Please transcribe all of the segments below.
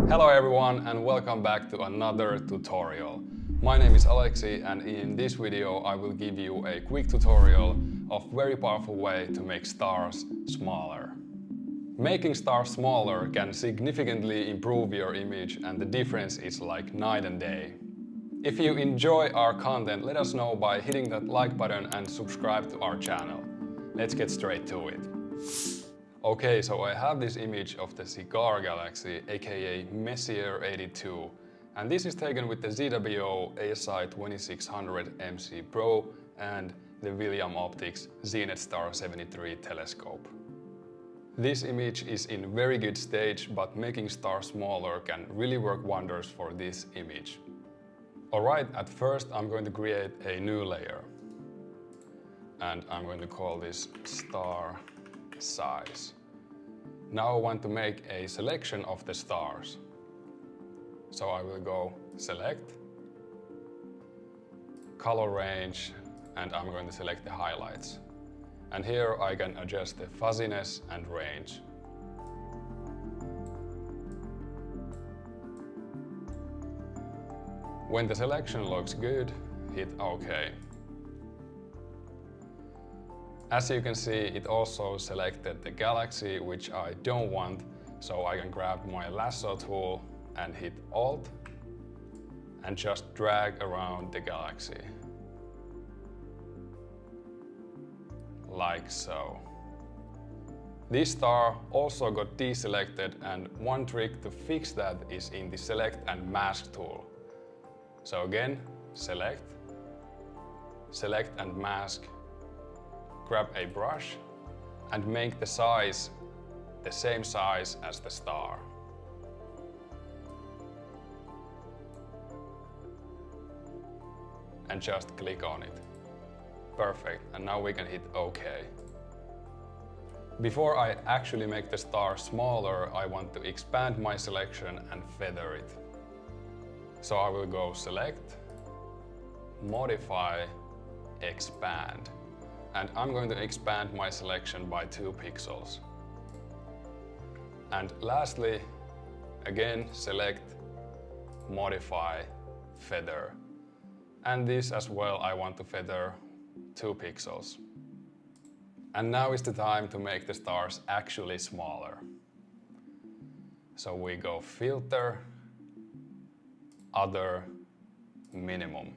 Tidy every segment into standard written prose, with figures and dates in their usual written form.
Hello everyone and welcome back to another tutorial. My name is Aleksi and in this video I will give you a quick tutorial of very powerful way to make stars smaller. Making stars smaller can significantly improve your image and the difference is like night and day. If you enjoy our content, let us know by hitting that like button and subscribe to our channel. Let's get straight to it. Okay, so I have this image of the cigar galaxy, aka Messier 82, and this is taken with the ZWO ASI 2600 MC Pro and the William Optics Zenith Star 73 telescope. This image is in very good stage, but making stars smaller can really work wonders for this image. Alright, at first I'm going to create a new layer. And I'm going to call this star size. Now I want to make a selection of the stars. So I will go select, color range, and I'm going to select the highlights. And here I can adjust the fuzziness and range. When the selection looks good, hit OK. As you can see, it also selected the galaxy, which I don't want, so I can grab my lasso tool and hit Alt and just drag around the galaxy. Like so. This star also got deselected, and one trick to fix that is in the Select and Mask tool. So again, select and mask, grab a brush and make the size the same size as the star. And just click on it. Perfect, and now we can hit OK. Before I actually make the star smaller, I want to expand my selection and feather it. So I will go Select, Modify, Expand. And I'm going to expand my selection by 2 pixels. And lastly, again, select, modify, feather. And this as well, I want to feather 2 pixels. And now is the time to make the stars actually smaller. So we go Filter, Other, Minimum.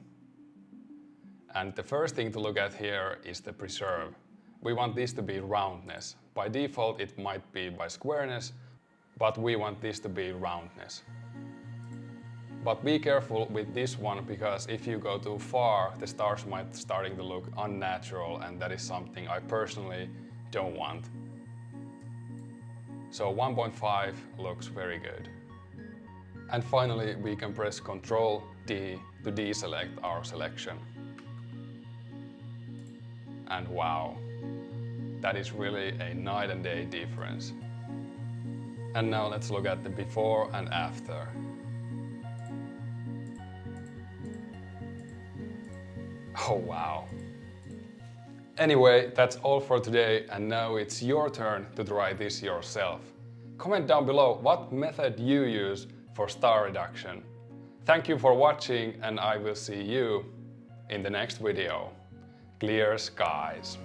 And the first thing to look at here is the preserve. We want this to be roundness. By default it might be by squareness, but we want this to be roundness. But be careful with this one, because if you go too far, the stars might starting to look unnatural, and that is something I personally don't want. So 1.5 looks very good. And finally we can press Ctrl D to deselect our selection. And wow, that is really a night and day difference. And now let's look at the before and after. Oh wow. Anyway, that's all for today, and now it's your turn to try this yourself. Comment down below what method you use for star reduction. Thank you for watching, and I will see you in the next video. Clear skies.